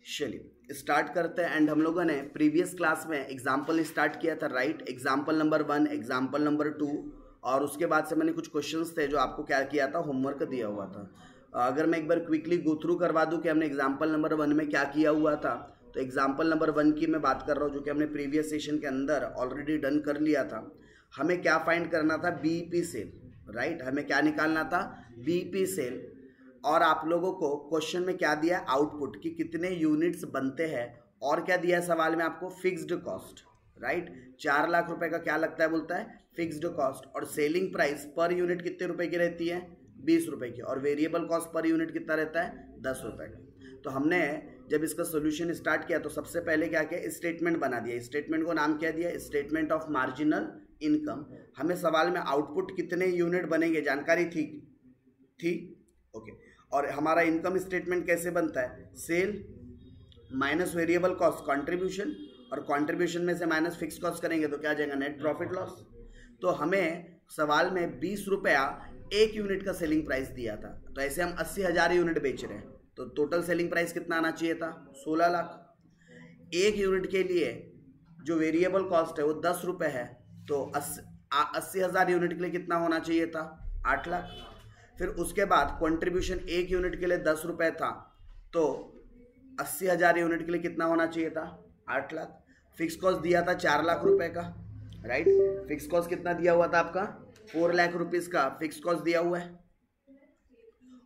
चलिए स्टार्ट करते हैं। एंड हम लोगों ने प्रीवियस क्लास में एग्जाम्पल स्टार्ट किया था, right. Example number 1, example number 2, और उसके बाद से मैंने कुछ क्वेश्चंस थे जो आपको क्या किया था, होमवर्क दिया हुआ था। अगर मैं एक बार क्विकली गो थ्रू करवा दूं कि हमने एग्जाम्पल नंबर 1 में क्या किया हुआ था, तो एग्जाम्पल नंबर 1 की मैं बात कर रहा हूँ जो कि हमने प्रीवियस सेशन के अंदर ऑलरेडी डन कर लिया था। हमें क्या फाइंड करना था, बीईपी सेल, राइट। हमें क्या निकालना था, बीईपी सेल। और आप लोगों को क्वेश्चन में क्या दिया, आउटपुट कि कितने यूनिट्स बनते हैं, और क्या दिया है सवाल में आपको, फिक्स्ड कॉस्ट, राइट। 4 लाख रुपए का क्या लगता है, बोलता है फिक्स्ड कॉस्ट। और सेलिंग प्राइस पर यूनिट कितने रुपए की रहती है, 20 रुपए की। और वेरिएबल कॉस्ट पर यूनिट कितना रहता है, 10 रुपए का। तो हमने जब इसका सोल्यूशन स्टार्ट किया तो सबसे पहले क्या किया, स्टेटमेंट बना दिया। स्टेटमेंट को नाम क्या दिया, स्टेटमेंट ऑफ मार्जिनल इनकम। हमें सवाल में आउटपुट कितने यूनिट बनेंगे जानकारी थी ओके। और हमारा इनकम स्टेटमेंट कैसे बनता है, sale minus variable cost contribution, और कंट्रीब्यूशन में से माइनस फिक्स कॉस्ट करेंगे तो क्या आ जाएगा, नेट प्रॉफिट लॉस। तो हमें सवाल में 20 रुपया एक यूनिट का सेलिंग प्राइस दिया था, तो ऐसे हम 80,000 यूनिट बेच रहे हैं, तो टोटल सेलिंग प्राइस कितना आना चाहिए था, 16 लाख। एक यूनिट के लिए जो वेरिएबल कॉस्ट है वो 10 रुपये है, तो 80,000 यूनिट के लिए कितना होना चाहिए था, 8 लाख। फिर उसके बाद कंट्रीब्यूशन एक यूनिट के लिए 10 रुपये था, तो 80,000 यूनिट के लिए कितना होना चाहिए था, 8 लाख। फिक्स कॉस्ट दिया था 4 लाख रुपए का, राइट। फिक्स कॉस्ट कितना दिया हुआ था आपका, 4 लाख रुपीज़ का फिक्स कॉस्ट दिया हुआ है।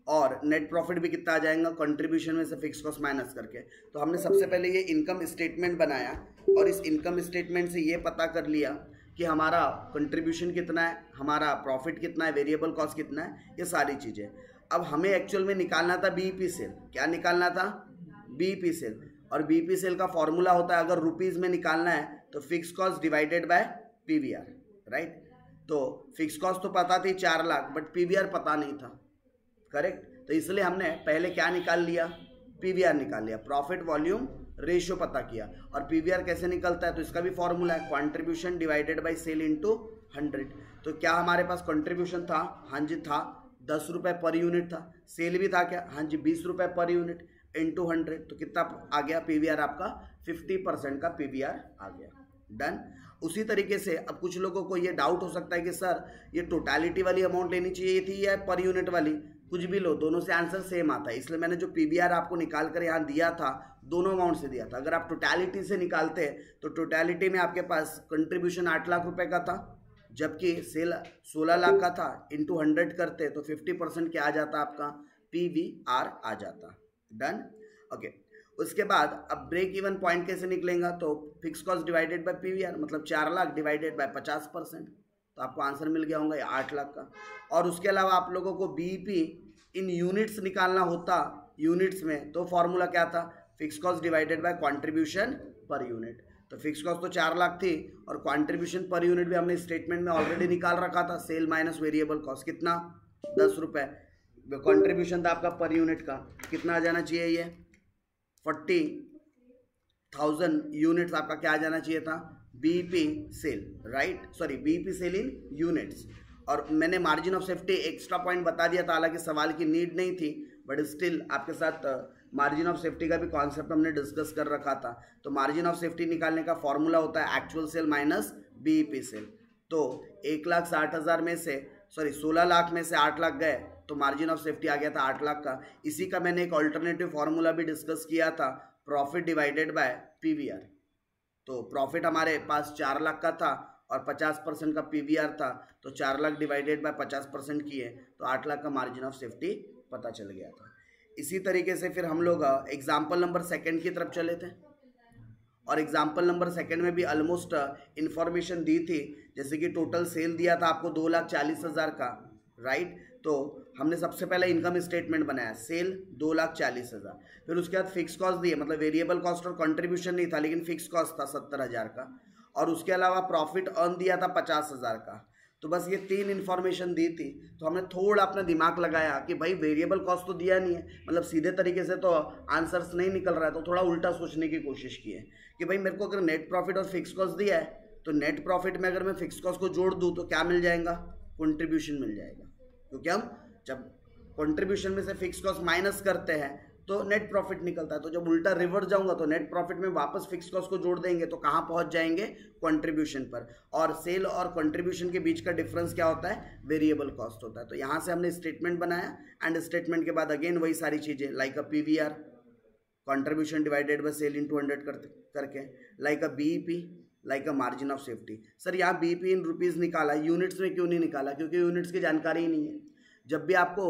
और नेट प्रॉफिट भी कितना आ जाएगा, कंट्रीब्यूशन में से फिक्स कॉस्ट माइनस करके। तो हमने सबसे पहले ये इनकम स्टेटमेंट बनाया, और इस इनकम स्टेटमेंट से ये पता कर लिया कि हमारा कंट्रीब्यूशन कितना है, हमारा प्रॉफिट कितना है, वेरिएबल कॉस्ट कितना है, ये सारी चीज़ें। अब हमें एक्चुअल में निकालना था बीईपी सेल। क्या निकालना था, बीईपी सेल। और बीईपी सेल का फॉर्मूला होता है, अगर रुपीज़ में निकालना है तो fix cost divided by PVR, right. तो फिक्स कॉस्ट तो पता थी 4 लाख, बट पीवीआर पता नहीं था, करेक्ट। तो इसलिए हमने पहले क्या निकाल लिया, पीवीआर निकाल लिया, प्रॉफिट वॉल्यूम रेशियो पता किया। और पीवीआर कैसे निकलता है, तो इसका भी फॉर्मूला है, contribution divided by sale into 100। तो क्या हमारे पास कंट्रीब्यूशन था, हाँ जी था, 10 रुपये पर यूनिट था। सेल भी था क्या, हाँ जी 20 रुपये पर यूनिट इनटू 100। तो कितना आ गया पीवीआर आपका, 50% का पीवीआर आ गया, डन। उसी तरीके से अब कुछ लोगों को ये डाउट हो सकता है कि सर ये टोटालिटी वाली अमाउंट लेनी चाहिए थी या पर यूनिट वाली, कुछ भी लो, दोनों से आंसर सेम आता है। इसलिए मैंने जो पीवीआर आपको निकाल कर यहाँ दिया था, दोनों अमाउंट से दिया था। अगर आप टोटालिटी से निकालते तो टोटालिटी में आपके पास कंट्रीब्यूशन 8 लाख रुपए का था, जबकि सेल 16 लाख का था, इंटू 100 करते तो 50% क्या आ जाता आपका, पीवीआर आ जाता, डन ओके। उसके बाद अब ब्रेक इवन पॉइंट कैसे निकलेगा, तो fix cost divided by PVR, मतलब 4 लाख डिवाइडेड बाय 50%, तो आपको आंसर मिल गया होगा 8 लाख का। और उसके अलावा आप लोगों को बीईपी इन यूनिट्स निकालना होता, यूनिट्स में तो फॉर्मूला क्या था, fix cost divided by contribution per unit. तो फिक्स कॉस्ट तो 4 लाख थी, और कंट्रीब्यूशन पर यूनिट भी हमने स्टेटमेंट में ऑलरेडी निकाल रखा था, सेल माइनस वेरिएबल कॉस्ट कितना, 10 रुपये। कंट्रीब्यूशन था आपका पर यूनिट का, कितना आ जाना चाहिए, ये 40,000 यूनिट्स आपका क्या आ जाना चाहिए था, BEP sale, right, sorry BEP sale in units. और मैंने margin of safety extra point बता दिया था, हालांकि सवाल की नीड नहीं थी, बट स्टिल आपके साथ मार्जिन ऑफ सेफ्टी का भी कॉन्सेप्ट हमने डिस्कस कर रखा था। तो मार्जिन ऑफ सेफ्टी निकालने का फॉर्मूला होता है actual sale minus BEP sale. तो 1,60,000 में से, सॉरी 16 लाख में से 8 लाख गए, तो मार्जिन ऑफ सेफ्टी आ गया था 8 लाख का। इसी का मैंने एक ऑल्टरनेटिव फार्मूला भी डिस्कस किया था, प्रॉफिट डिवाइडेड बाय पीवीआर। तो प्रॉफिट हमारे पास 4 लाख का था और 50% का पीवीआर था, तो 4 लाख डिवाइडेड बाय 50% किए तो 8 लाख का मार्जिन ऑफ सेफ्टी पता चल गया था। इसी तरीके से फिर हम लोग एग्जाम्पल नंबर 2 की तरफ चले थे, और एग्जाम्पल नंबर 2 में भी ऑलमोस्ट इंफॉर्मेशन दी थी, जैसे कि टोटल सेल दिया था आपको 2,40,000 का, राइट। तो हमने सबसे पहले इनकम स्टेटमेंट बनाया, सेल 2,40,000। फिर उसके बाद फिक्स कॉस्ट दिए, मतलब वेरिएबल कॉस्ट और कंट्रीब्यूशन नहीं था, लेकिन फिक्स कॉस्ट था 70,000 का। और उसके अलावा प्रॉफिट अर्न दिया था 50,000 का। तो बस ये 3 इन्फॉर्मेशन दी थी। तो हमने थोड़ा अपना दिमाग लगाया कि भाई वेरिएबल कॉस्ट तो दिया नहीं है, मतलब सीधे तरीके से तो आंसर्स नहीं निकल रहा है, तो थोड़ा उल्टा सोचने की कोशिश की है कि भाई मेरे को अगर नेट प्रॉफिट और फिक्स कॉस्ट दिया है, तो नेट प्रॉफिट में अगर मैं फिक्स कॉस्ट को जोड़ दूँ तो क्या मिल जाएगा, कंट्रीब्यूशन मिल जाएगा। क्योंकि हम जब कंट्रीब्यूशन में से फिक्स कॉस्ट माइनस करते हैं तो नेट प्रॉफिट निकलता है। तो जब उल्टा रिवर्स जाऊंगा तो नेट प्रॉफिट में वापस फिक्स कॉस्ट को जोड़ देंगे तो कहाँ पहुंच जाएंगे, कंट्रीब्यूशन पर। और सेल और कंट्रीब्यूशन के बीच का डिफरेंस क्या होता है, वेरिएबल कॉस्ट होता है। तो यहाँ से हमने स्टेटमेंट बनाया एंड स्टेटमेंट के बाद अगेन वही सारी चीजें like a PVR, contribution divided by sale into 100 करके, like a BEP, like a margin of safety. Sir यहाँ बीईपी इन रुपीज़ निकाला, यूनिट्स में क्यों नहीं निकाला, क्योंकि यूनिट्स की जानकारी ही नहीं है। जब भी आपको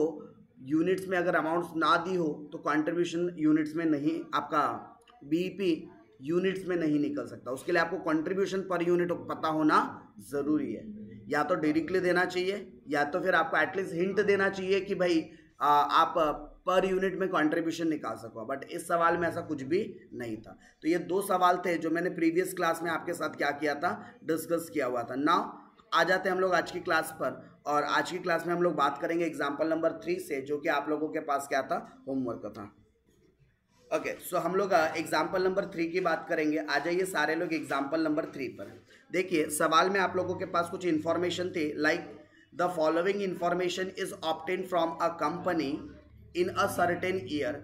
यूनिट्स में अगर अमाउंट्स ना दी हो तो कंट्रीब्यूशन यूनिट्स में नहीं, आपका बीईपी यूनिट्स में नहीं निकल सकता। उसके लिए आपको कंट्रीब्यूशन पर यूनिट पता होना ज़रूरी है। या तो डायरेक्टली देना चाहिए या तो फिर आपको एटलीस्ट हिंट देना चाहिए कि भाई आप पर यूनिट में कंट्रीब्यूशन निकाल सको, बट इस सवाल में ऐसा कुछ भी नहीं था। तो ये दो सवाल थे जो मैंने प्रीवियस क्लास में आपके साथ क्या किया था, डिस्कस किया हुआ था। नाउ आ जाते हैं हम लोग आज की क्लास पर, और आज की क्लास में हम लोग बात करेंगे एग्जाम्पल नंबर 3 से, जो कि आप लोगों के पास क्या था, होमवर्क था। ओके, सो हम लोग एग्जाम्पल नंबर 3 की बात करेंगे। आ जाइए सारे लोग एग्जाम्पल नंबर 3 पर। देखिए सवाल में आप लोगों के पास कुछ इन्फॉर्मेशन थी, like the following information is obtain from a company in a certain year.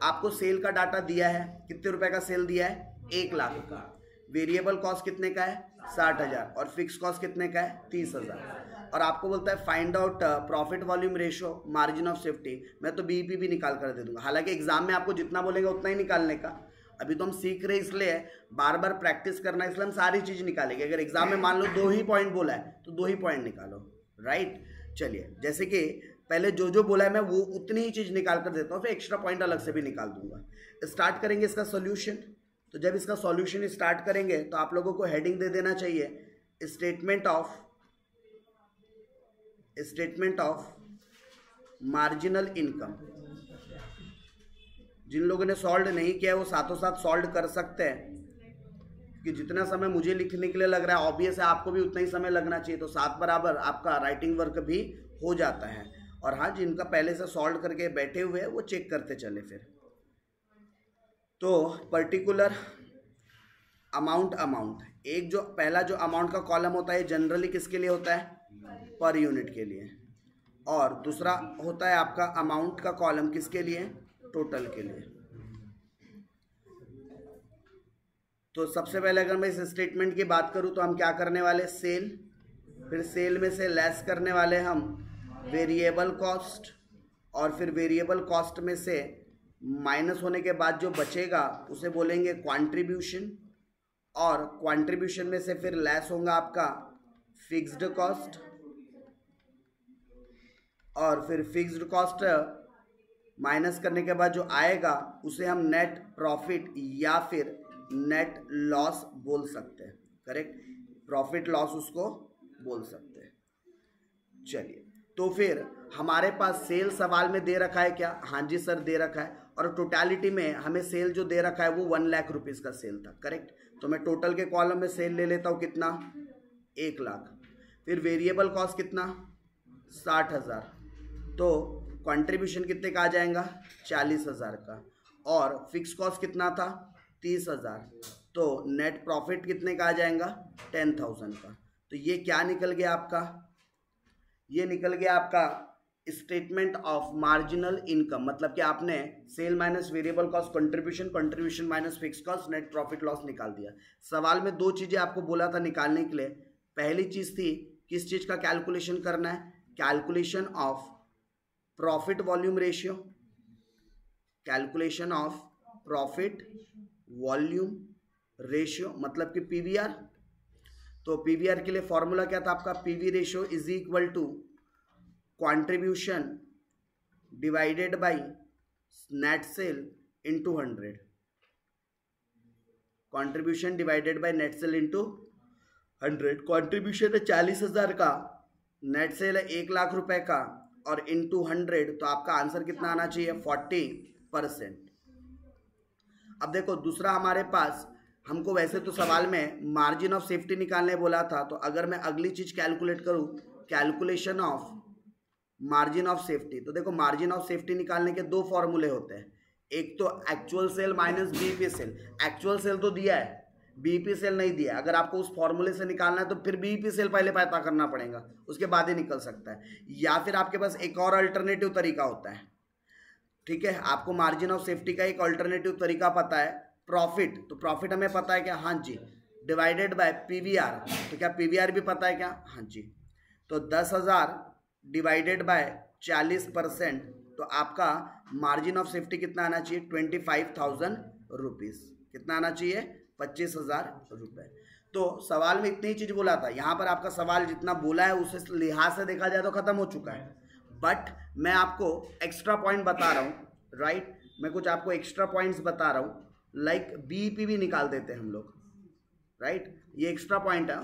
आपको सेल का डाटा दिया है, कितने रुपए का सेल दिया है, 1 लाख का। वेरिएबल कॉस्ट कितने का है, 60,000, और फिक्स कॉस्ट कितने का है, 30,000। और आपको बोलता है find out profit volume ratio, margin of safety. मैं तो बीईपी भी निकाल कर दे दूंगा, हालांकि एग्जाम में आपको जितना बोलेंगे उतना ही निकालने का। अभी तो हम सीख रहे इसलिए बार बार प्रैक्टिस करना, इसलिए हम सारी चीज़ निकालेंगे। अगर एग्जाम में मान लो 2 ही पॉइंट बोला है तो 2 ही पॉइंट निकालो, राइट। चलिए, जैसे कि पहले जो बोला है मैं वो उतनी ही चीज़ निकाल कर देता हूँ, फिर एक्स्ट्रा पॉइंट अलग से भी निकाल दूंगा। स्टार्ट करेंगे इसका सॉल्यूशन। तो जब इसका सॉल्यूशन स्टार्ट करेंगे तो आप लोगों को हेडिंग दे देना चाहिए स्टेटमेंट ऑफ मार्जिनल इनकम। जिन लोगों ने सॉल्व नहीं किया है वो साथों साथ सॉल्व कर सकते हैं, कि जितना समय मुझे लिखने के लिए लग रहा है ऑब्वियस है आपको भी उतना ही समय लगना चाहिए, तो 7 बराबर आपका राइटिंग वर्क भी हो जाता है। और हाँ, जिनका पहले से सॉल्व करके बैठे हुए हैं वो चेक करते चले। फिर तो पर्टिकुलर अमाउंट एक जो पहला जो अमाउंट का कॉलम होता है जनरली किसके लिए होता है, पर यूनिट के लिए, और दूसरा होता है आपका अमाउंट का कॉलम किसके लिए, टोटल के लिए। तो सबसे पहले अगर मैं इस स्टेटमेंट की बात करूं तो हम क्या करने वाले, सेल, फिर सेल में से लेस करने वाले हम वेरिएबल कॉस्ट, और फिर वेरिएबल कॉस्ट में से माइनस होने के बाद जो बचेगा उसे बोलेंगे कंट्रीब्यूशन, और कंट्रीब्यूशन में से फिर लेस होगा आपका फिक्स्ड कॉस्ट, और फिर फिक्स्ड कॉस्ट माइनस करने के बाद जो आएगा उसे हम नेट प्रॉफिट या फिर नेट लॉस बोल सकते हैं, करेक्ट, प्रॉफिट लॉस उसको बोल सकते हैं। चलिए, तो फिर हमारे पास सेल सवाल में दे रखा है क्या, हाँ जी सर दे रखा है, और टोटलिटी में हमें सेल जो दे रखा है वो 1 लाख रुपीज़ का सेल था, करेक्ट। तो मैं टोटल के कॉलम में सेल ले लेता हूँ, कितना, 1 लाख। फिर वेरिएबल कॉस्ट कितना, 60,000, तो कंट्रीब्यूशन कितने का आ जाएगा, 40,000 का, और फिक्स कॉस्ट कितना था, 30,000, तो नेट प्रॉफिट कितने का आ जाएगा, 10,000 का। तो ये क्या निकल गया आपका, ये निकल गया आपका स्टेटमेंट ऑफ मार्जिनल इनकम। मतलब कि आपने sale minus variable cost, contribution minus fix cost, net profit loss निकाल दिया। सवाल में 2 चीज़ें आपको बोला था निकालने के लिए। पहली चीज़ थी किस चीज़ का कैलकुलेशन करना है, calculation of profit volume ratio, calculation of profit volume ratio मतलब कि पीवीआर। तो पीवीआर के लिए फॉर्मूला क्या था आपका, PV ratio is equal to contribution divided by net sale into 100, contribution divided by net sale into 100। Contribution है 40,000 का, नेट सेल है 1 लाख रुपए का, और इनटू 100, तो आपका आंसर कितना आना चाहिए, 40%। अब देखो दूसरा हमारे पास, हमको वैसे तो सवाल में मार्जिन ऑफ सेफ्टी निकालने बोला था, तो अगर मैं अगली चीज कैलकुलेट करूं, calculation of margin of safety, तो देखो मार्जिन ऑफ सेफ्टी निकालने के 2 फॉर्मूले होते हैं। एक तो actual sale minus BEP sale. Actual sale तो दिया है, बीईपी सेल नहीं दिया। अगर आपको उस फॉर्मूले से निकालना है तो फिर बीईपी सेल पहले पता करना पड़ेगा, उसके बाद ही निकल सकता है। या फिर आपके पास एक और अल्टरनेटिव तरीका होता है, ठीक है, आपको मार्जिन ऑफ सेफ्टी का एक ऑल्टरनेटिव तरीका पता है, प्रॉफिट, तो प्रॉफिट हमें पता है क्या, हाँ जी, डिवाइडेड बाय पीवीआर, तो क्या पीवीआर भी पता है क्या, हाँ जी, तो 10,000 डिवाइडेड बाय 40%, तो आपका मार्जिन ऑफ सेफ्टी कितना आना चाहिए, 25,000 रुपीज़, कितना आना चाहिए, 25,000 रुपये। तो सवाल में इतनी ही चीज़ बोला था, यहाँ पर आपका सवाल जितना बोला है उस लिहाज से देखा जाए तो ख़त्म हो चुका है, बट मैं आपको एक्स्ट्रा पॉइंट बता रहा हूँ, राइट, मैं कुछ आपको एक्स्ट्रा पॉइंट्स बता रहा हूँ, लाइक बीईपी भी निकाल देते हैं हम लोग, राइट, ये एक्स्ट्रा पॉइंट है,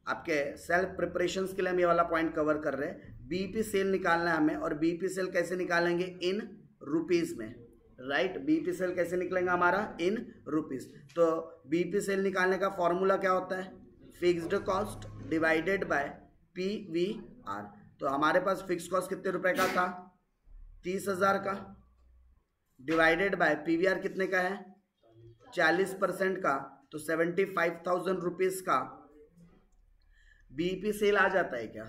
आपके सेल्फ प्रिपरेशंस के लिए हम ये वाला पॉइंट कवर कर रहे हैं। बीईपी सेल निकालना है हमें, और बीईपी सेल कैसे निकालेंगे, इन रुपीज़ में, राइट, बीईपी सेल कैसे निकलेगा हमारा, इन रुपीज़। तो बीईपी सेल निकालने का फॉर्मूला क्या होता है, fixed cost divided by PVR. तो हमारे पास फिक्स कॉस्ट कितने रुपए का था, 30,000 का, डिवाइडेड बाय पीवीआर कितने का है, 40% का, तो 75,000 रुपीज़ का बीईपी सेल आ जाता है क्या,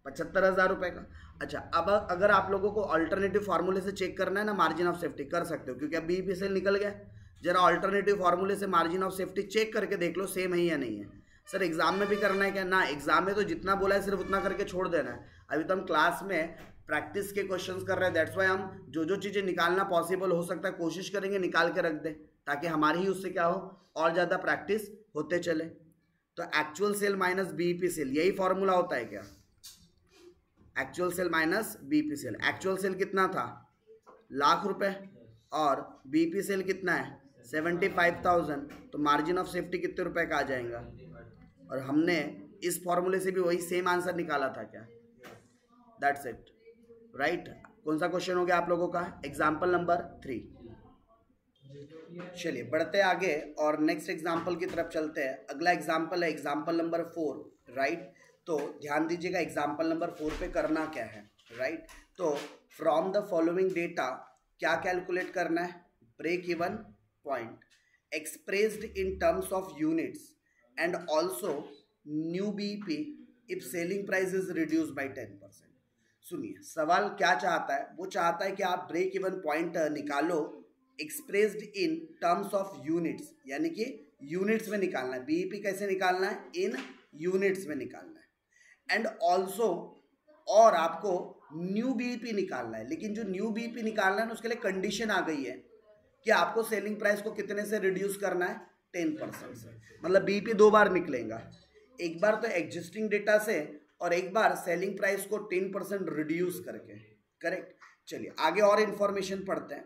75,000 रुपये का। अच्छा, अब अगर आप लोगों को अल्टरनेटिव फार्मूले से चेक करना है ना मार्जिन ऑफ सेफ्टी, कर सकते हो, क्योंकि अब बीईपी सेल निकल गया, जरा अल्टरनेटिव फार्मूले से मार्जिन ऑफ सेफ्टी चेक करके देख लो सेम है या नहीं है। सर एग्जाम में भी करना है क्या, ना, एग्जाम में तो जितना बोला है सिर्फ उतना करके छोड़ देना है। अभी तो हम क्लास में प्रैक्टिस के क्वेश्चंस कर रहे हैं, दैट्स वाई हम जो चीज़ें निकालना पॉसिबल हो सकता है कोशिश करेंगे निकाल के रख दें, ताकि हमारी ही उससे क्या हो, और ज़्यादा प्रैक्टिस होते चले। तो actual sale minus BEP sale, यही फॉर्मूला होता है क्या, actual sale minus BEP sale. Actual sale कितना था, ₹1,00,000, और बीईपी सेल कितना है, 75,000, तो मार्जिन ऑफ सेफ्टी कितने रुपए का आ जाएगा, और हमने इस फॉर्मूले से भी वही सेम आंसर निकाला था क्या, दैट्स इट, राइट। कौन सा क्वेश्चन हो गया आप लोगों का, एग्जाम्पल नंबर 3। चलिए बढ़ते आगे और नेक्स्ट एग्जाम्पल की तरफ चलते हैं। अगला एग्जाम्पल है एग्जाम्पल नंबर 4, राइट। तो ध्यान दीजिएगा एग्जाम्पल नंबर 4 पे करना क्या है, राइट। तो फ्रॉम द फॉलोइंग डेटा क्या कैलकुलेट करना है, break even point expressed in terms of units and also new BEP if selling price is reduce by 10%। सुनिए सवाल क्या चाहता है, वो चाहता है कि आप ब्रेक इवन पॉइंट निकालो expressed in terms of units, यानी कि यूनिट्स में निकालना है। बीईपी कैसे निकालना है, इन यूनिट्स में निकालना है। एंड ऑल्सो, और आपको न्यू बीईपी निकालना है, लेकिन जो न्यू बीईपी निकालना है ना उसके लिए कंडीशन आ गई है कि आपको सेलिंग प्राइस को कितने से रिड्यूस करना है, 10% से। मतलब बीईपी 2 बार निकलेगा, एक बार तो एग्जिस्टिंग डेटा से और एक बार सेलिंग प्राइस को 10% रिड्यूस करके, करेक्ट। चलिए आगे और इन्फॉर्मेशन पढ़ते हैं।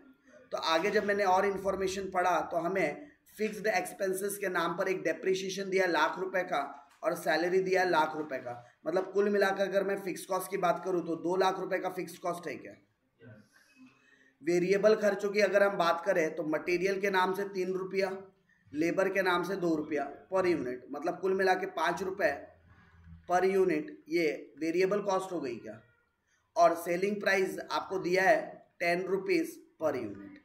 तो आगे जब मैंने और इन्फॉर्मेशन पढ़ा तो हमें फिक्स्ड एक्सपेंसेस के नाम पर एक डेप्रिसिएशन दिया ₹1,00,000 का और सैलरी दिया ₹1,00,000 का। मतलब कुल मिलाकर अगर मैं फिक्स कॉस्ट की बात करूं तो ₹2,00,000 का फिक्स कॉस्ट है क्या। वेरिएबल खर्चों की अगर हम बात करें तो मटेरियल के नाम से ₹3, लेबर के नाम से ₹2 पर यूनिट, मतलब कुल मिला के ₹5 पर यूनिट, ये वेरिएबल कॉस्ट हो गई क्या। और सेलिंग प्राइस आपको दिया है ₹10 पर यूनिट।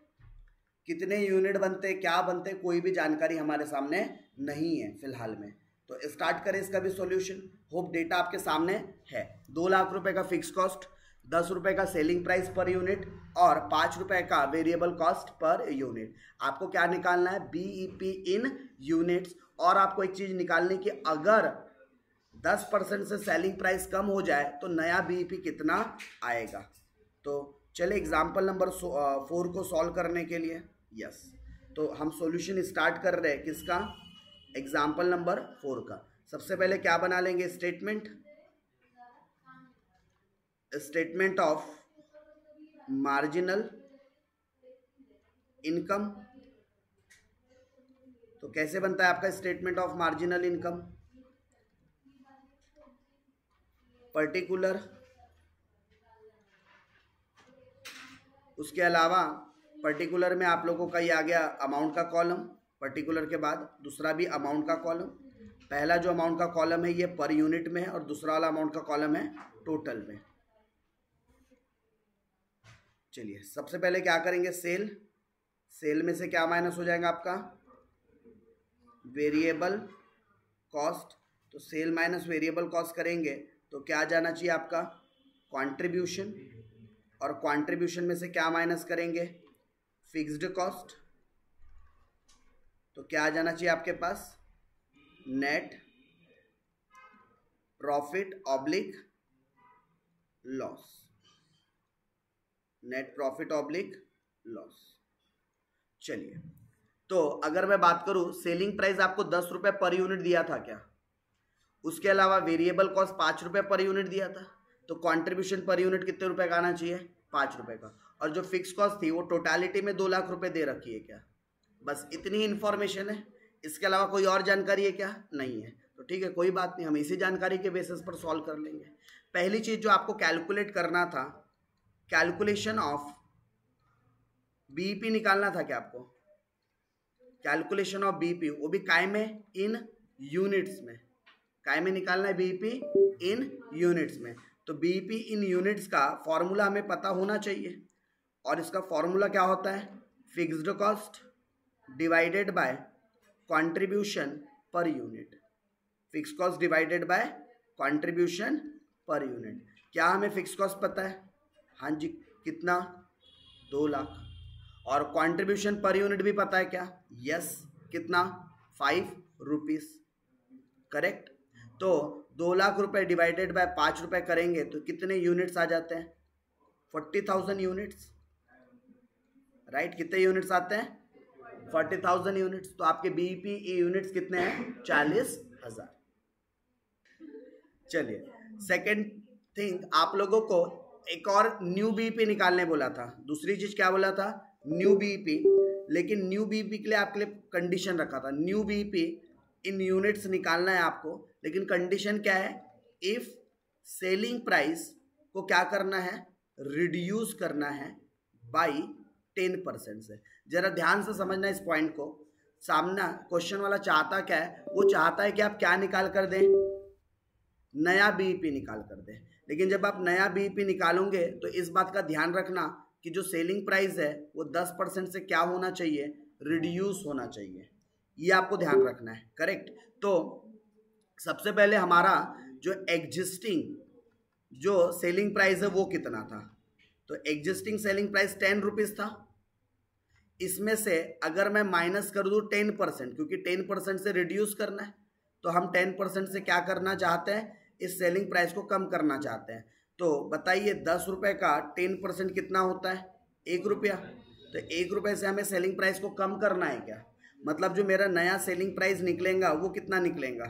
कितने यूनिट बनते, क्या बनते, कोई भी जानकारी हमारे सामने नहीं है फिलहाल में। तो स्टार्ट करें इसका भी सॉल्यूशन। होप डेटा आपके सामने है। ₹2,00,000 का फिक्स कॉस्ट, ₹10 का सेलिंग प्राइस पर यूनिट और ₹5 का वेरिएबल कॉस्ट पर यूनिट। आपको क्या निकालना है, बीईपी इन यूनिट्स। और आपको एक चीज निकालनी कि अगर 10% से सेलिंग प्राइस कम हो जाए तो नया बीईपी कितना आएगा। तो चले एग्जाम्पल नंबर 4 को सॉल्व करने के लिए, यस। तो हम सॉल्यूशन स्टार्ट कर रहे हैं किसका, एग्जाम्पल नंबर 4 का। सबसे पहले क्या बना लेंगे, स्टेटमेंट ऑफ मार्जिनल इनकम। तो कैसे बनता है आपका statement of marginal income, particular, उसके अलावा पर्टिकुलर में आप लोगों का ये आ गया अमाउंट का कॉलम, पर्टिकुलर के बाद दूसरा भी अमाउंट का कॉलम। पहला जो अमाउंट का कॉलम है ये पर यूनिट में है और दूसरा वाला अमाउंट का कॉलम है टोटल में। चलिए सबसे पहले क्या करेंगे, सेल में से क्या माइनस हो जाएगा आपका, वेरिएबल कॉस्ट। तो सेल माइनस वेरिएबल कॉस्ट करेंगे तो क्या जाना चाहिए आपका, कंट्रीब्यूशन। और कंट्रीब्यूशन में से क्या माइनस करेंगे, फिक्स्ड कॉस्ट। तो क्या आ जाना चाहिए आपके पास, net profit oblique loss, net profit oblique loss. चलिए, तो अगर मैं बात करूं, सेलिंग प्राइस आपको 10 रुपए पर यूनिट दिया था क्या, उसके अलावा वेरिएबल कॉस्ट 5 रुपए पर यूनिट दिया था, तो कंट्रीब्यूशन पर यूनिट कितने रुपए का आना चाहिए, 5 रुपए का। और जो फिक्स कॉस्ट थी वो टोटालिटी में 2 लाख रुपए दे रखी है क्या, बस इतनी इंफॉर्मेशन है, इसके अलावा कोई और जानकारी है क्या, नहीं है। तो ठीक है, कोई बात नहीं, हम इसी जानकारी के बेसिस पर सॉल्व कर लेंगे। पहली चीज जो आपको कैलकुलेट करना था, कैलकुलेशन ऑफ बीईपी निकालना था क्या आपको, कैलकुलेशन ऑफ बीईपी, वो भी काय में, इन यूनिट्स में, काय में निकालना है बीईपी इन यूनिट्स में। तो बीईपी इन यूनिट्स का फॉर्मूला हमें पता होना चाहिए, और इसका फॉर्मूला क्या होता है, fixed cost divided by contribution per unit, fix cost divided by contribution per unit. क्या हमें फिक्स कॉस्ट पता है, हाँ जी, कितना, 2 लाख, और कंट्रीब्यूशन पर यूनिट भी पता है क्या, यस, कितना, 5 रुपीस, करेक्ट। तो 2 लाख रुपए डिवाइडेड बाय 5 रुपए करेंगे तो कितने यूनिट्स आ जाते हैं, 40,000 यूनिट्स, राइट। कितने यूनिट्स आते हैं, 40,000 यूनिट्स। तो आपके बीईपी यूनिट्स कितने हैं, 40,000। चलिए, सेकेंड थिंग, आप लोगों को एक और न्यू बीईपी निकालने बोला था, दूसरी चीज क्या बोला था, न्यू बीईपी। लेकिन न्यू बीईपी के लिए आपके लिए कंडीशन रखा था, न्यू बीईपी इन यूनिट्स निकालना है आपको, लेकिन कंडीशन क्या है, इफ सेलिंग प्राइस को क्या करना है, रिड्यूस करना है बाई 10% से। जरा ध्यान से समझना इस पॉइंट को, सामना क्वेश्चन वाला चाहता क्या है, वो चाहता है कि आप क्या निकाल कर दें, नया बीईपी निकाल कर दें। लेकिन जब आप नया बीईपी निकालोगे तो इस बात का ध्यान रखना कि जो सेलिंग प्राइस है वो 10% से क्या होना चाहिए, रिड्यूस होना चाहिए, ये आपको ध्यान रखना है, करेक्ट। तो सबसे पहले हमारा जो एग्जिस्टिंग जो सेलिंग प्राइस है वो कितना था, तो एग्जिस्टिंग सेलिंग प्राइस 10 रुपीज था। इसमें से अगर मैं माइनस कर दूं 10%, क्योंकि 10% से रिड्यूस करना है, तो हम 10% से क्या करना चाहते हैं, इस सेलिंग प्राइस को कम करना चाहते हैं। तो बताइए 10 रुपए का 10% कितना होता है, 1 रुपया। तो 1 रुपये से हमें सेलिंग प्राइस को कम करना है क्या, मतलब जो मेरा नया सेलिंग प्राइस निकलेगा वो कितना निकलेगा,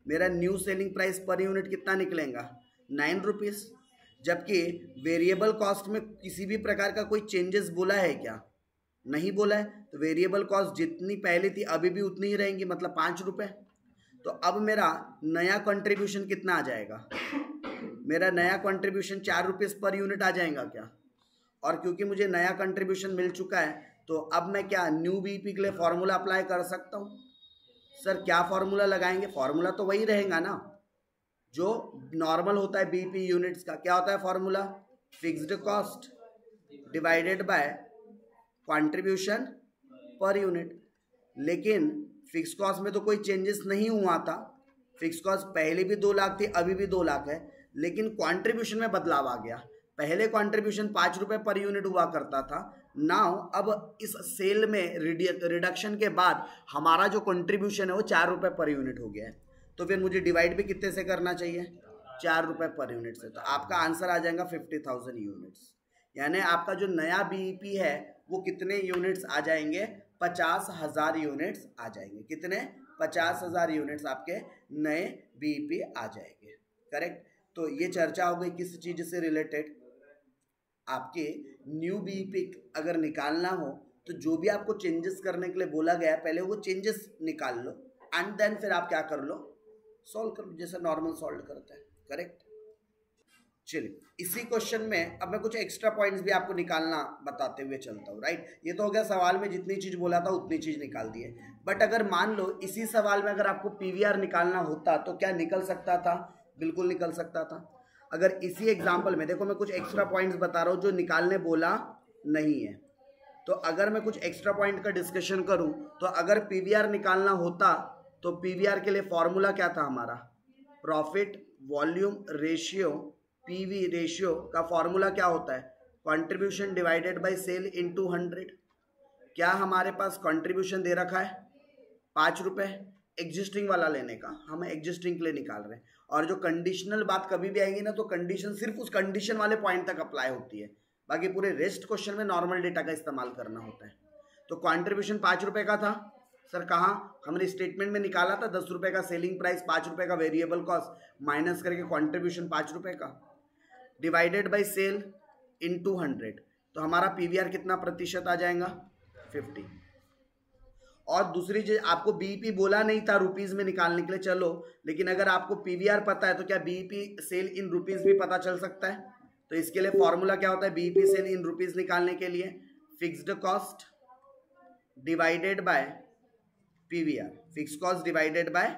मेरा new selling price per unit कितना निकलेगा, 9 रुपीज़। जबकि वेरिएबल कॉस्ट में किसी भी प्रकार का कोई चेंजेस बोला है क्या, नहीं बोला है। तो वेरिएबल कॉस्ट जितनी पहले थी अभी भी उतनी ही रहेंगी, मतलब 5 रुपये। तो अब मेरा नया कंट्रीब्यूशन कितना आ जाएगा, मेरा नया कंट्रीब्यूशन 4 रुपीज़ पर यूनिट आ जाएगा क्या। और क्योंकि मुझे नया कंट्रीब्यूशन मिल चुका है, तो अब मैं क्या न्यू बीईपी के लिए फॉर्मूला अप्लाई कर सकता हूँ। सर क्या फॉर्मूला लगाएंगे, फॉर्मूला तो वही रहेगा ना जो नॉर्मल होता है बीईपी यूनिट्स का। क्या होता है formula, fixed cost divided by contribution per unit. लेकिन फिक्स कॉस्ट में तो कोई चेंजेस नहीं हुआ था, फिक्स कॉस्ट पहले भी 2 लाख थी, अभी भी 2 लाख है, लेकिन कंट्रीब्यूशन में बदलाव आ गया। पहले कंट्रीब्यूशन 5 रुपये पर यूनिट हुआ करता था, नाउ अब इस सेल में रिडक्शन के बाद हमारा जो कंट्रीब्यूशन है वो 4 रुपये पर यूनिट हो गया है। तो फिर मुझे डिवाइड भी कितने से करना चाहिए, 4 रुपये पर यूनिट से। तो आपका आंसर आ जाएगा 50,000 यूनिट्स। यानी आपका जो नया बीईपी है वो कितने यूनिट्स आ जाएंगे, 50,000 यूनिट्स आ जाएंगे। कितने, 50,000 यूनिट्स आपके नए बीईपी आ जाएंगे, करेक्ट। तो ये चर्चा हो गई किस चीज़ से रिलेटेड, आपके न्यू बीईपी अगर निकालना हो तो जो भी आपको चेंजेस करने के लिए बोला गया है पहले वो चेंजेस निकाल लो, एंड देन फिर आप क्या कर लो, सॉल्व कर लो, जैसे नॉर्मल सॉल्व करते हैं, करेक्ट। चलिए, इसी क्वेश्चन में अब मैं कुछ एक्स्ट्रा पॉइंट्स भी आपको निकालना बताते हुए चलता हूँ, राइट। ये तो हो गया सवाल में जितनी चीज़ बोला था उतनी चीज़ निकाल दी है। बट अगर मान लो इसी सवाल में अगर आपको पीवीआर निकालना होता तो क्या निकल सकता था, बिल्कुल निकल सकता था। अगर इसी एग्जाम्पल में देखो मैं कुछ एक्स्ट्रा पॉइंट्स बता रहा हूँ जो निकालने बोला नहीं है। तो अगर मैं कुछ एक्स्ट्रा पॉइंट का डिस्कशन करूँ तो अगर पीवीआर निकालना होता तो पीवीआर के लिए फॉर्मूला क्या था हमारा, profit volume ratio PV ratio का फॉर्मूला क्या होता है? Contribution divided by sale into 100। क्या हमारे पास कंट्रीब्यूशन दे रखा है 5 रुपए एग्जिस्टिंग वाला लेने का, हम एग्जिस्टिंग के लिए निकाल रहे हैं। और जो कंडीशनल बात कभी भी आएगी ना, तो कंडीशन सिर्फ उस कंडीशन वाले पॉइंट तक अप्लाई होती है, बाकी पूरे रेस्ट क्वेश्चन में नॉर्मल डेटा का इस्तेमाल करना होता है। तो कंट्रीब्यूशन 5 रुपए का था सर, कहाँ हमने स्टेटमेंट में निकाला था 10 रुपए का सेलिंग प्राइस, 5 रुपए का वेरिएबल कॉस्ट माइनस करके कंट्रीब्यूशन 5 रुपए का डिवाइडेड बाय सेल इनटू 100। तो हमारा पीवीआर कितना प्रतिशत आ जाएगा? 50। और दूसरी चीज, आपको बीईपी बोला नहीं था रुपीज में निकालने के लिए, चलो, लेकिन अगर आपको पीवीआर पता है तो क्या बीईपी सेल इन रुपीज भी पता चल सकता है? तो इसके लिए फॉर्मूला क्या होता है बीईपी सेल इन रुपीज निकालने के लिए? Fixed cost divided by PVR, fix cost divided by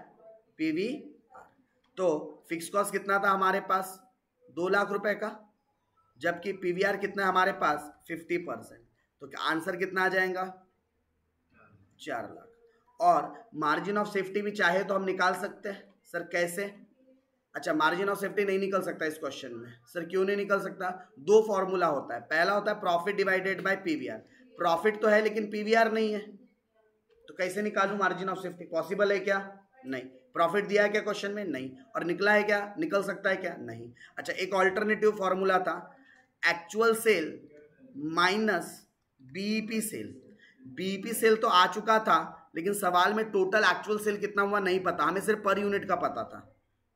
PVR. तो फिक्स कॉस्ट कितना था हमारे पास? 2 लाख रुपए का, जबकि पीवीआर कितना है हमारे पास? 50%। तो आंसर कितना आ जाएगा? 4 लाख। और मार्जिन ऑफ सेफ्टी भी चाहे तो हम निकाल सकते हैं। सर कैसे? अच्छा, मार्जिन ऑफ सेफ्टी नहीं निकल सकता इस क्वेश्चन में। सर क्यों नहीं निकल सकता? 2 फॉर्मूला होता है। पहला होता है profit divided by PVR. Profit तो है लेकिन पीवीआर नहीं है, तो कैसे निकालूं मार्जिन ऑफ सेफ्टी? पॉसिबल है क्या? नहीं। प्रॉफिट दिया है क्या क्वेश्चन में? नहीं। और निकला है क्या? निकल सकता है क्या? नहीं। अच्छा, एक ऑल्टरनेटिव फॉर्मूला था actual sale minus BEP sale. BEP sale तो आ चुका था, लेकिन सवाल में टोटल एक्चुअल सेल कितना हुआ नहीं पता, हमें सिर्फ पर यूनिट का पता था,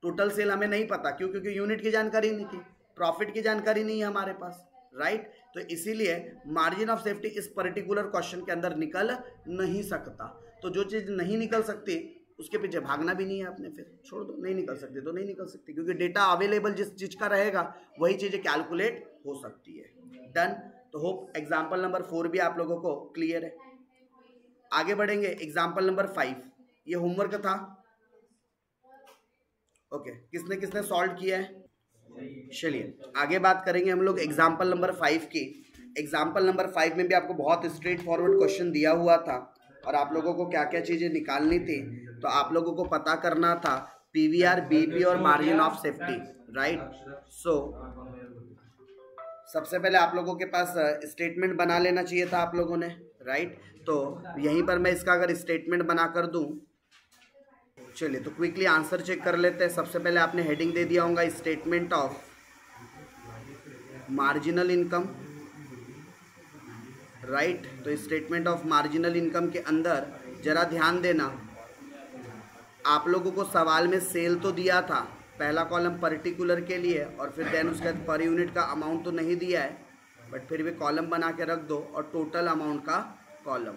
टोटल सेल हमें नहीं पता। क्यों? क्योंकि यूनिट की जानकारी नहीं थी, प्रॉफिट की जानकारी नहीं है हमारे पास, राइट। तो इसीलिए मार्जिन ऑफ सेफ्टी इस पर्टिकुलर क्वेश्चन के अंदर निकल नहीं सकता। तो जो चीज़ नहीं निकल सकती उसके पीछे भागना भी नहीं है आपने, फिर छोड़ दो, नहीं निकल सकती तो नहीं निकल सकती, क्योंकि डेटा अवेलेबल जिस चीज़ का रहेगा वही चीज़ें कैलकुलेट हो सकती है। डन। तो होप एग्जाम्पल नंबर 4 भी आप लोगों को क्लियर है। आगे बढ़ेंगे एग्जाम्पल नंबर 5। ये होमवर्क था, ओके। किसने किसने सॉल्व किया है? चलिए आगे बात करेंगे हम लोग एग्जाम्पल नंबर 5 की। एग्जाम्पल नंबर 5 में भी आपको बहुत स्ट्रेट फॉरवर्ड क्वेश्चन दिया हुआ था, और आप लोगों को क्या क्या चीज़ें निकालनी थी, तो आप लोगों को पता करना था पीवीआर, बीईपी और मार्जिन ऑफ सेफ्टी, राइट। सो सबसे पहले आप लोगों के पास स्टेटमेंट बना लेना चाहिए था आप लोगों ने, राइट। तो यहीं पर मैं इसका अगर स्टेटमेंट बना कर दूं, चलिए तो क्विकली आंसर चेक कर लेते हैं। सबसे पहले आपने हेडिंग दे दिया होगा statement of marginal income, right. तो स्टेटमेंट ऑफ मार्जिनल इनकम के अंदर जरा ध्यान देना, आप लोगों को सवाल में सेल तो दिया था, पहला कॉलम पर्टिकुलर के लिए, और फिर देन उसके बाद पर यूनिट का अमाउंट तो नहीं दिया है, बट फिर भी कॉलम बना के रख दो और टोटल अमाउंट का कॉलम।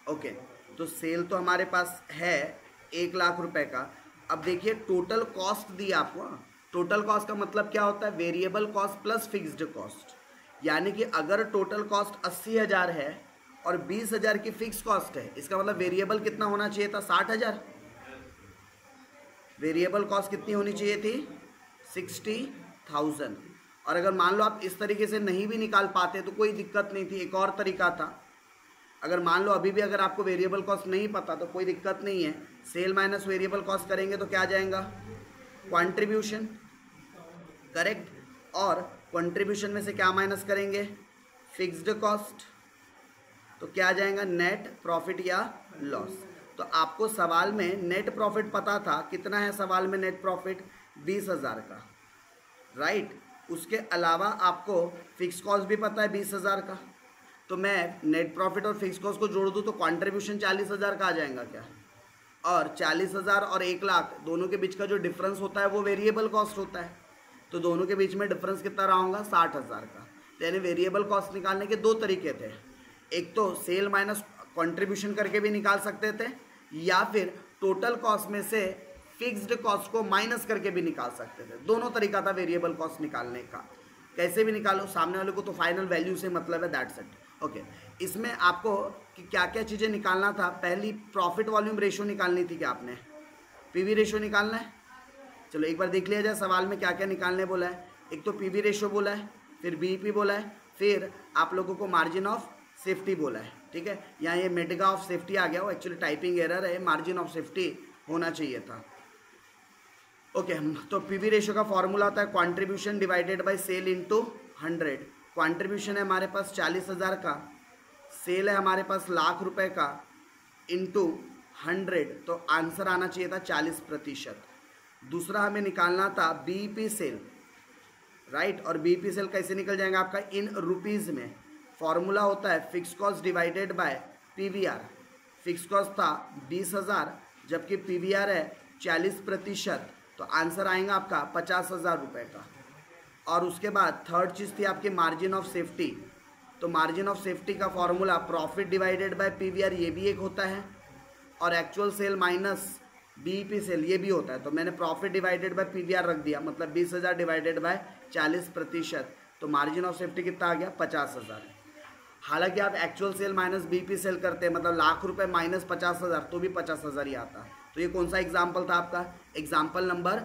ओके, तो सेल तो हमारे पास है 1 लाख रुपए का। अब देखिए टोटल कॉस्ट दी आपको। टोटल कॉस्ट का मतलब क्या होता है? Variable cost plus fixed cost. यानी कि अगर टोटल कॉस्ट 80,000 है और 20,000 की फिक्स कॉस्ट है, इसका मतलब वेरिएबल कितना होना चाहिए था? 60,000। वेरिएबल कॉस्ट कितनी होनी चाहिए थी? 60,000। और अगर मान लो आप इस तरीके से नहीं भी निकाल पाते तो कोई दिक्कत नहीं थी, एक और तरीका था। अगर मान लो अभी भी अगर आपको वेरिएबल कॉस्ट नहीं पता तो कोई दिक्कत नहीं है, सेल माइनस वेरिएबल कॉस्ट करेंगे तो क्या आ जाएगा? Contribution, correct. और कंट्रीब्यूशन में से क्या माइनस करेंगे? Fixed cost. तो क्या आ जाएगा? नेट प्रॉफिट या लॉस। तो आपको सवाल में नेट प्रॉफिट पता था, कितना है सवाल में नेट प्रॉफिट? 20,000 का, राइट। उसके अलावा आपको फिक्स कॉस्ट भी पता है 20,000 का। तो मैं नेट प्रॉफिट और फिक्स कॉस्ट को जोड़ दूँ तो कंट्रीब्यूशन 40,000 का आ जाएगा क्या? और 40,000 और 1 लाख दोनों के बीच का जो डिफरेंस होता है वो वेरिएबल कॉस्ट होता है। तो दोनों के बीच में डिफरेंस कितना रहा होगा? 60,000 का। तो यानी वेरिएबल कॉस्ट निकालने के 2 तरीके थे, एक तो सेल माइनस कंट्रीब्यूशन करके भी निकाल सकते थे, या फिर टोटल कॉस्ट में से फिक्स्ड कॉस्ट को माइनस करके भी निकाल सकते थे। दोनों तरीका था वेरिएबल कॉस्ट निकालने का। कैसे भी निकालो, सामने वाले को तो फाइनल वैल्यू से मतलब है, दैट्स इट। ओके, इसमें आपको कि क्या क्या चीज़ें निकालना था? पहली प्रॉफिट वॉल्यूम रेशो निकालनी थी क्या आपने? पीवी रेशो निकालना है। चलो एक बार देख लिया जाए सवाल में क्या क्या निकालने बोला है। एक तो पीवी रेशो बोला है, फिर बीईपी बोला है, फिर आप लोगों को मार्जिन ऑफ सेफ्टी बोला है, ठीक है। यहाँ ये मेडगा ऑफ सेफ्टी आ गया, वो एक्चुअली टाइपिंग एरर है, मार्जिन ऑफ सेफ्टी होना चाहिए था। ओके तो पीवी रेशियो का फॉर्मूला होता है contribution divided by sale into 100। Contribution है हमारे पास 40,000 का, सेल है हमारे पास ₹1,00,000 का, इनटू 100, तो आंसर आना चाहिए था 40%। दूसरा हमें निकालना था बीईपी सेल, राइट, और बीईपी सेल कैसे निकल जाएगा आपका इन रुपीज़ में। फॉर्मूला होता है fix cost divided by PVR. Fix cost था 20,000 जबकि पीवीआर है 40%, तो आंसर आएगा आपका 50,000 रुपये का। और उसके बाद थर्ड चीज़ थी आपकी मार्जिन ऑफ सेफ्टी। तो मार्जिन ऑफ सेफ्टी का formula profit divided by PVR, ये भी एक होता है, और actual sale minus BEP sale ये भी होता है। तो मैंने प्रॉफिट डिवाइडेड बाय पीवीआर रख दिया, मतलब 20,000 डिवाइडेड बाय 40%, तो मार्जिन ऑफ सेफ्टी कितना आ गया 50,000। हालांकि आप actual sale minus BEP sale करते हैं, मतलब ₹1,00,000 माइनस 50,000, तो भी 50,000 ही आता। तो ये कौन सा एग्जाम्पल था आपका, एग्जाम्पल नंबर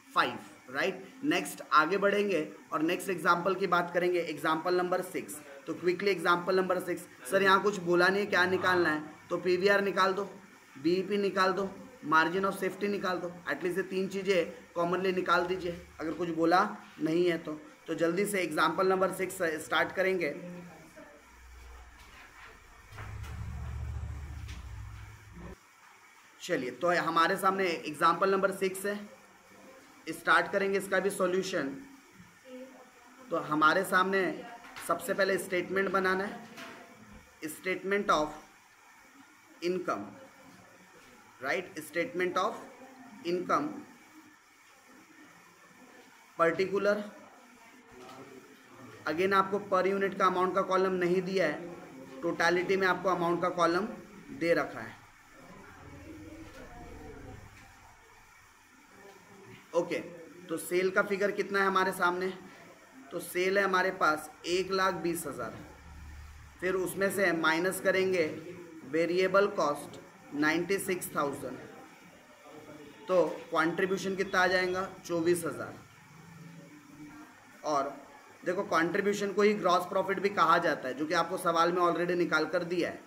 5, राइट। नेक्स्ट आगे बढ़ेंगे और नेक्स्ट एग्जाम्पल की बात करेंगे, एग्जाम्पल नंबर 6। तो क्विकली एग्जाम्पल नंबर 6, सर यहाँ कुछ बोला नहीं है क्या निकालना है, तो पीवीआर निकाल दो, बीईपी निकाल दो, मार्जिन ऑफ सेफ्टी निकाल दो। एटलीस्ट ये 3 चीज़ें कॉमनली निकाल दीजिए अगर कुछ बोला नहीं है तो जल्दी से एग्जाम्पल नंबर 6 स्टार्ट करेंगे। चलिए तो हमारे सामने एग्जाम्पल नंबर 6 है, स्टार्ट करेंगे इसका भी सॉल्यूशन। तो हमारे सामने सबसे पहले स्टेटमेंट बनाना है, statement of income, right, statement of income particular. Again आपको पर यूनिट का अमाउंट का कॉलम नहीं दिया है, टोटालिटी में आपको अमाउंट का कॉलम दे रखा है। ओके तो सेल का फिगर कितना है हमारे सामने, तो सेल है हमारे पास 1,20,000, फिर उसमें से माइनस करेंगे वेरिएबल कॉस्ट 96,000, तो कंट्रीब्यूशन कितना आ जाएगा 24,000। और देखो कंट्रीब्यूशन को ही ग्रॉस प्रॉफिट भी कहा जाता है, जो कि आपको सवाल में ऑलरेडी निकाल कर दिया है।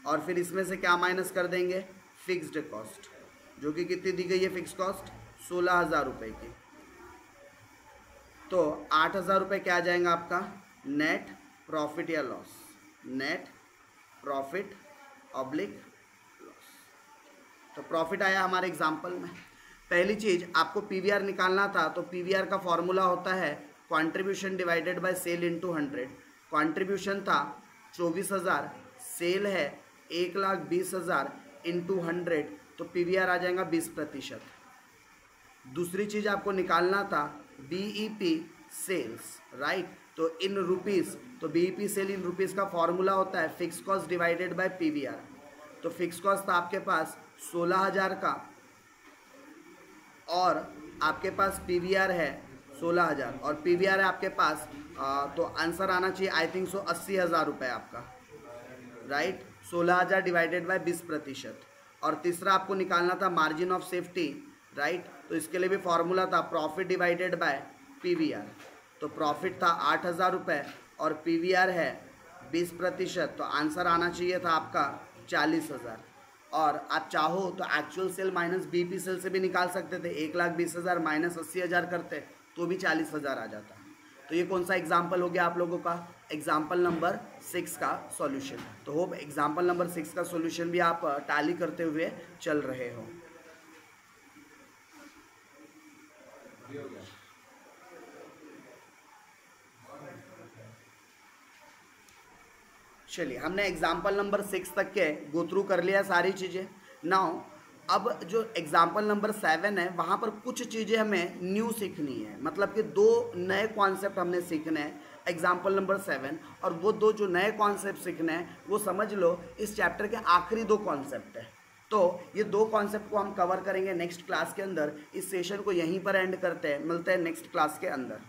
और फिर इसमें से क्या माइनस कर देंगे, फिक्स्ड कॉस्ट, जो कि कितनी दी गई है फिक्स कॉस्ट 16,000 रुपये की। तो 8,000 रुपये क्या आ जाएगा आपका नेट प्रॉफिट या loss, net profit oblique loss. तो प्रॉफिट आया हमारे एग्जाम्पल में। पहली चीज़ आपको पीवीआर निकालना था, तो पीवीआर का फॉर्मूला होता है contribution divided by sale into 100। Contribution था 24,000, सेल है 1,20,000 इनटू 100, तो पीवीआर आ जाएगा 20%। दूसरी चीज़ आपको निकालना था बीईपी सेल्स, राइट, तो इन रुपीज़, तो बीईपी सेल इन रुपीज़ का फॉर्मूला होता है fix cost divided by PVR. तो फिक्स कॉस्ट था आपके पास 16,000 का, और आपके पास पीवीआर है 16,000, और पीवीआर है आपके पास तो आंसर आना चाहिए आई थिंक सो 80,000 रुपये आपका, राइट, 16,000 डिवाइडेड बाय 20%। और तीसरा आपको निकालना था मार्जिन ऑफ सेफ्टी, राइट, तो इसके लिए भी फॉर्मूला था प्रॉफिट डिवाइडेड बाय पीवीआर। तो प्रॉफिट था 8,000 रुपये और पीवीआर है 20%, तो आंसर आना चाहिए था आपका 40,000। और आप चाहो तो actual sale minus BEP sale से भी निकाल सकते थे, 1,20,000 माइनस 80,000 करते तो भी 40,000 आ जाता। तो ये कौन सा एग्जाम्पल हो गया आप लोगों का, एग्जाम्पल नंबर 6 का सॉल्यूशन। तो होप एग्जाम्पल नंबर 6 का सॉल्यूशन भी आप टैली करते हुए चल रहे हो। चलिए हमने एग्जाम्पल नंबर 6 तक के गो थ्रू कर लिया सारी चीज़ें। नाउ अब जो एग्जाम्पल नंबर 7 है वहाँ पर कुछ चीज़ें हमें न्यू सीखनी है, मतलब कि 2 नए कॉन्सेप्ट हमने सीखने हैं एग्जाम्पल नंबर 7। और वो 2 जो नए कॉन्सेप्ट सीखने हैं वो समझ लो इस चैप्टर के आखिरी 2 कॉन्सेप्ट है। तो ये 2 कॉन्सेप्ट को हम कवर करेंगे नेक्स्ट क्लास के अंदर। इस सेशन को यहीं पर एंड करते हैं, मिलते हैं नेक्स्ट क्लास के अंदर।